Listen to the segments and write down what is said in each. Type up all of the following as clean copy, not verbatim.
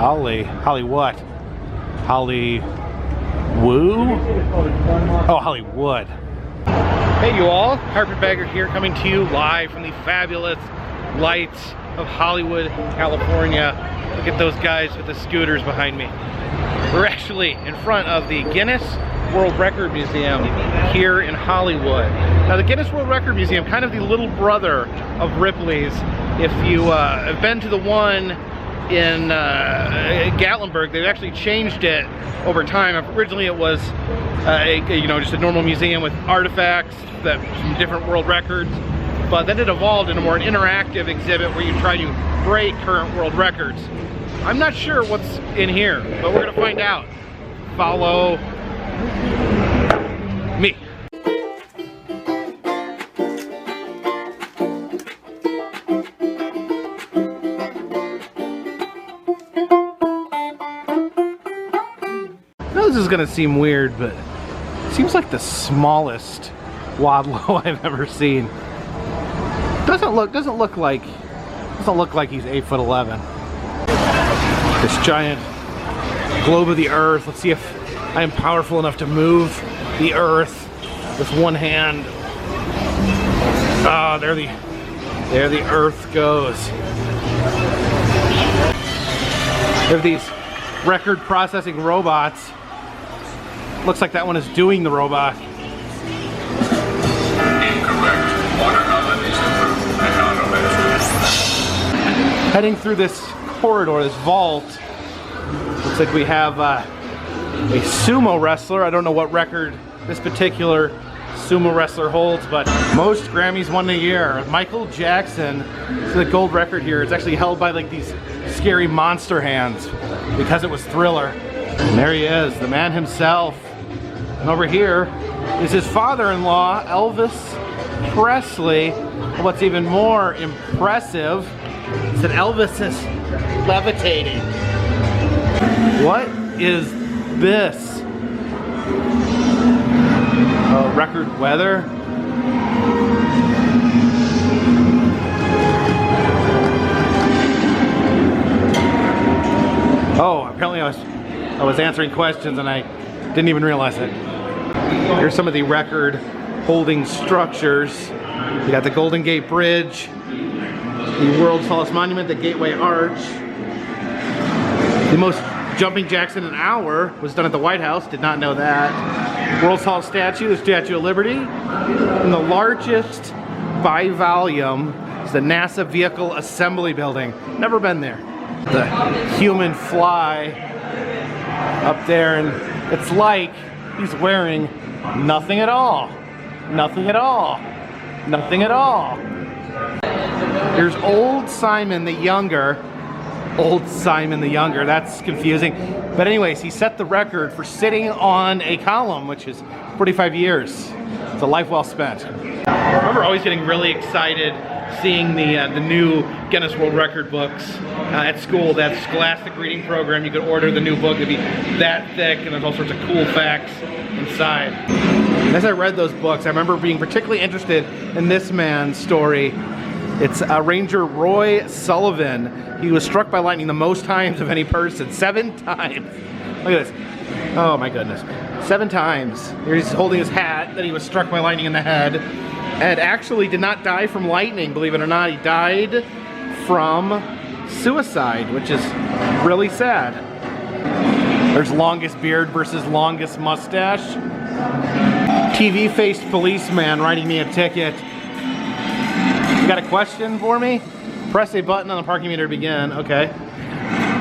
Hollywood. Oh, Hollywood. Hey you all, Carpetbagger here, coming to you live from the fabulous lights of Hollywood, California. Look at those guys with the scooters behind me. We're actually in front of the Guinness World Record Museum here in Hollywood. Now the Guinness World Record Museum, kind of the little brother of Ripley's. If you have been to the one in Gatlinburg, they've actually changed it over time. Originally it was just a normal museum with artifacts that from different world records, but then it evolved into more an interactive exhibit where you try to break current world records. I'm not sure what's in here, but we're gonna find out. Follow me. I know this is gonna seem weird, but it seems like the smallest Wadlow I've ever seen. Doesn't look like he's 8'11". This giant globe of the earth. Let's see if I am powerful enough to move the earth with one hand. Ah, there the earth goes. There are these record processing robots. Looks like that one is doing the robot. Incorrect. Water oven is approved and not omitted. Heading through this corridor, this vault, looks like we have a sumo wrestler. I don't know what record this particular sumo wrestler holds, but most Grammys won a year. Michael Jackson, this is a gold record here. It's actually held by like these scary monster hands because it was Thriller. And there he is, the man himself. And over here is his father-in-law, Elvis Presley. What's even more impressive is that Elvis is levitating. What is this? Record weather? Oh, apparently I was answering questions and I didn't even realize it. Here's some of the record holding structures. You got the Golden Gate Bridge, the world's tallest monument, the Gateway Arch. The most jumping jacks in an hour was done at the White House, did not know that. World's tallest statue, the Statue of Liberty. And the largest by volume is the NASA Vehicle Assembly Building. Never been there. The human fly up there, and it's like he's wearing nothing at all. Nothing at all. Nothing at all. Here's old Simon the Younger. Old Simon the Younger, that's confusing. But anyways, he set the record for sitting on a column, which is 45 years. It's a life well spent. I remember always getting really excited seeing the new Guinness World Record books at school. That Scholastic reading program, you could order the new book, it'd be that thick, and there's all sorts of cool facts inside. And as I read those books, I remember being particularly interested in this man's story. It's Ranger Roy Sullivan. He was struck by lightning the most times of any person, 7 times. Look at this. Oh my goodness. 7 times. He's holding his hat that he was struck by lightning in the head. And actually did not die from lightning, believe it or not. He died from suicide, which is really sad. There's longest beard versus longest mustache. TV-faced policeman writing me a ticket. You got a question for me? Press a button on the parking meter to begin. Okay.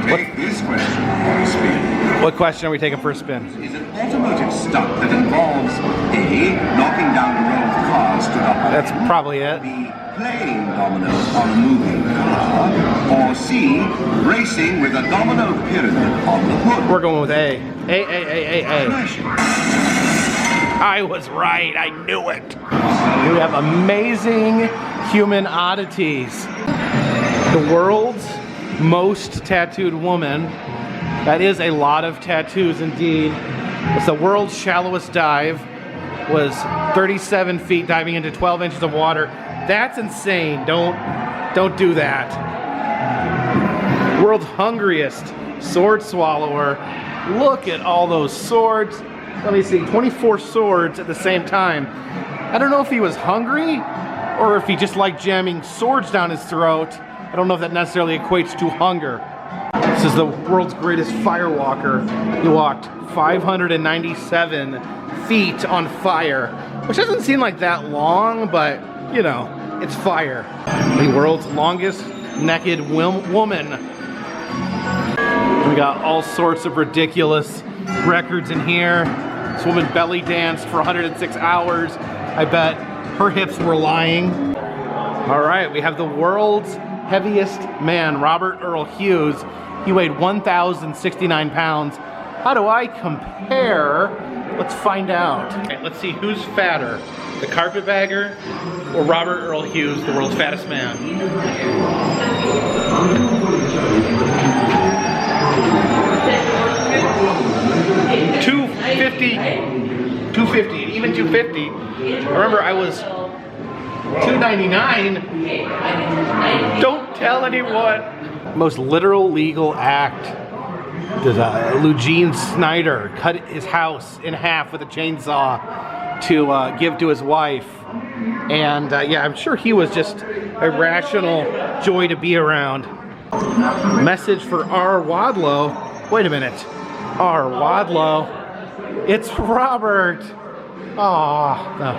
Take this question for a spin. What question are we taking for a spin? Is an automotive stunt that involves A, knocking down a row of cars to the whole. That's probably it. B, playing dominoes on a moving car. Or C, racing with a domino pyramid on the hood. We're going with A. A. I was right. I knew it. We have amazing human oddities. The world's most tattooed woman. That is a lot of tattoos indeed. It's the world's shallowest dive. Was 37 feet diving into 12 inches of water. That's insane. Don't do that. world's hungriest sword swallower. Look at all those swords. Let me see, 24 swords at the same time. I don't know if he was hungry or if he just liked jamming swords down his throat. I don't know if that necessarily equates to hunger. This is the world's greatest firewalker. He walked 597 feet on fire, which doesn't seem like that long, but you know, it's fire. The world's longest naked woman. We got all sorts of ridiculous records in here. This woman belly danced for 106 hours. I bet her hips were lying. All right, we have the world's heaviest man, Robert Earl Hughes. He weighed 1,069 pounds. How do I compare? Let's find out. Okay, let's see who's fatter, the Carpetbagger or Robert Earl Hughes, the world's fattest man. 250, even 250. Remember, I was 299. Don't tell anyone. Most literal legal act. Does Eugene Snyder cut his house in half with a chainsaw to give to his wife. And yeah, I'm sure he was just a rational joy to be around. Message for R. Wadlow. Wait a minute. R. Wadlow. It's Robert. Aw. No.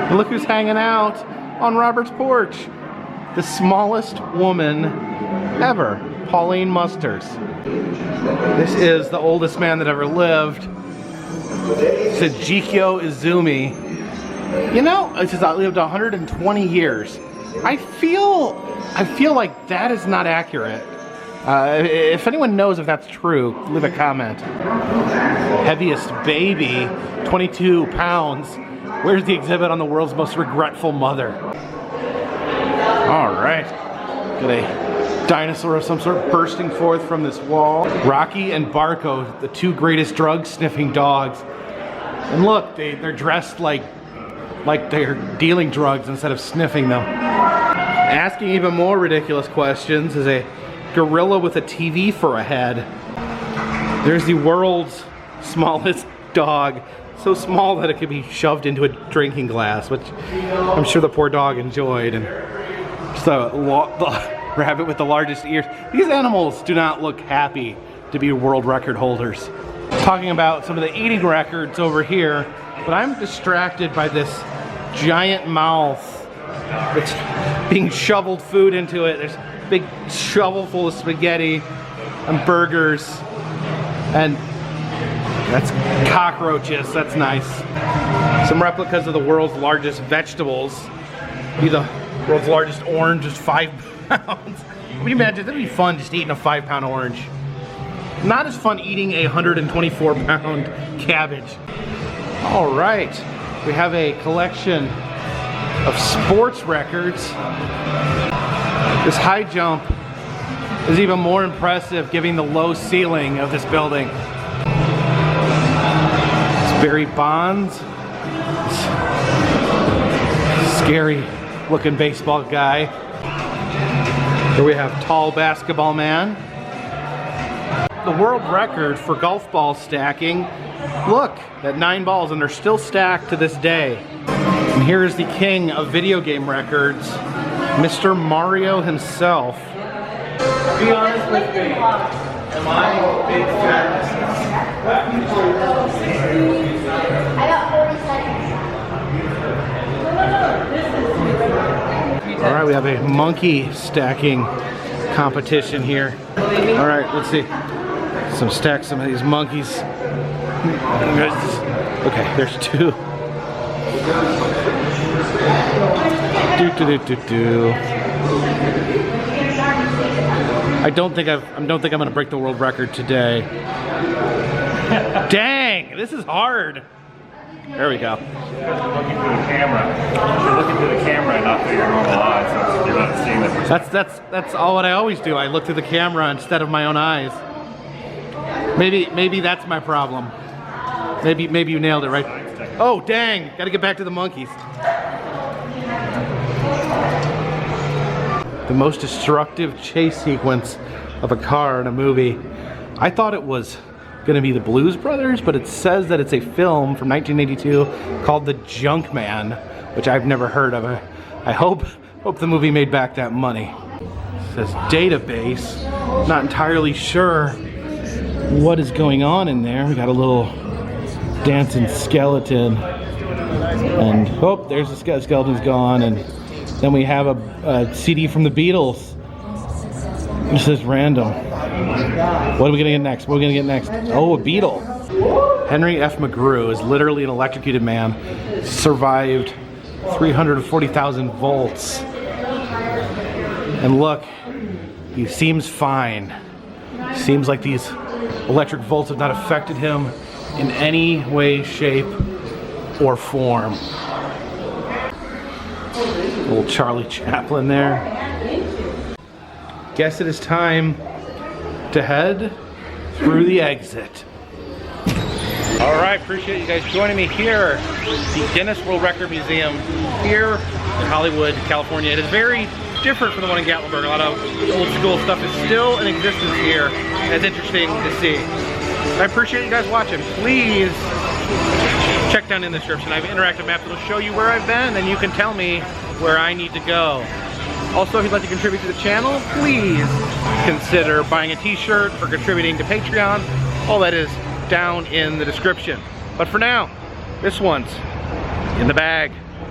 And look who's hanging out on Robert's porch. The smallest woman ever. Pauline Musters. This is the oldest man that ever lived. Sejikyo Izumi. You know, it says I lived 120 years. I feel like that is not accurate. If anyone knows if that's true, leave a comment. Heaviest baby, 22 pounds. Where's the exhibit on the world's most regretful mother? All right, got a dinosaur of some sort bursting forth from this wall. Rocky and Barco, the two greatest drug-sniffing dogs. And look, they're dressed like they're dealing drugs instead of sniffing them. Asking even more ridiculous questions is a gorilla with a TV for a head. There's the world's smallest dog. So small that it could be shoved into a drinking glass, which I'm sure the poor dog enjoyed. And just the rabbit with the largest ears. These animals do not look happy to be world record holders. Talking about some of the eating records over here, but I'm distracted by this giant mouth that's being shoveled food into it. There's a big shovel full of spaghetti and burgers, and that's cockroaches. That's nice. Some replicas of the world's largest vegetables. Be the world's largest orange is 5 pounds. Can you imagine? That'd be fun just eating a 5-pound orange. Not as fun eating a 124-pound cabbage. All right, we have a collection of sports records. This high jump is even more impressive given the low ceiling of this building. It's Barry Bonds, scary looking baseball guy. Here we have tall basketball man. The world record for golf ball stacking. Look, at 9 balls, and they're still stacked to this day. And here is the king of video game records, Mr. Mario himself. Be honest with me. Am I a big fan? I got 40 seconds. All right, we have a monkey stacking competition here. All right, let's see. Some stacks, some of these monkeys. Okay, there's 2. I don't think I'm gonna break the world record today. Dang, this is hard. There we go. You're looking through the camera. You're looking through the camera and not through your normal eyes, so you're not seeing the perspective. That's all what I always do. I look through the camera instead of my own eyes. Maybe that's my problem. Maybe you nailed it, right? Oh, dang, gotta get back to the monkeys. The most destructive chase sequence of a car in a movie. I thought it was gonna be the Blues Brothers, but it says that it's a film from 1982 called The Junk Man, which I've never heard of. I hope the movie made back that money. It says database. Not entirely sure what is going on in there. We got a little dancing skeleton, and oh, there's the skeleton's gone. And then we have a CD from the Beatles. This is random. What are we gonna get next? What are we gonna get next? Oh, a Beetle. Henry F. McGrew is literally an electrocuted man. Survived 340,000 volts. And look, he seems fine. Seems like these electric volts have not affected him in any way, shape, or form. Little Charlie Chaplin there. Guess it is time to head through the exit. All right, appreciate you guys joining me here at the Guinness World Record Museum here in Hollywood, California. It is very different from the one in Gatlinburg. A lot of old school stuff is still in existence here. It's interesting to see. I appreciate you guys watching. Please check down in the description. I have an interactive map that'll show you where I've been, and you can tell me where I need to go. Also, if you'd like to contribute to the channel, please consider buying a t-shirt or contributing to Patreon. All that is down in the description. But for now, this one's in the bag.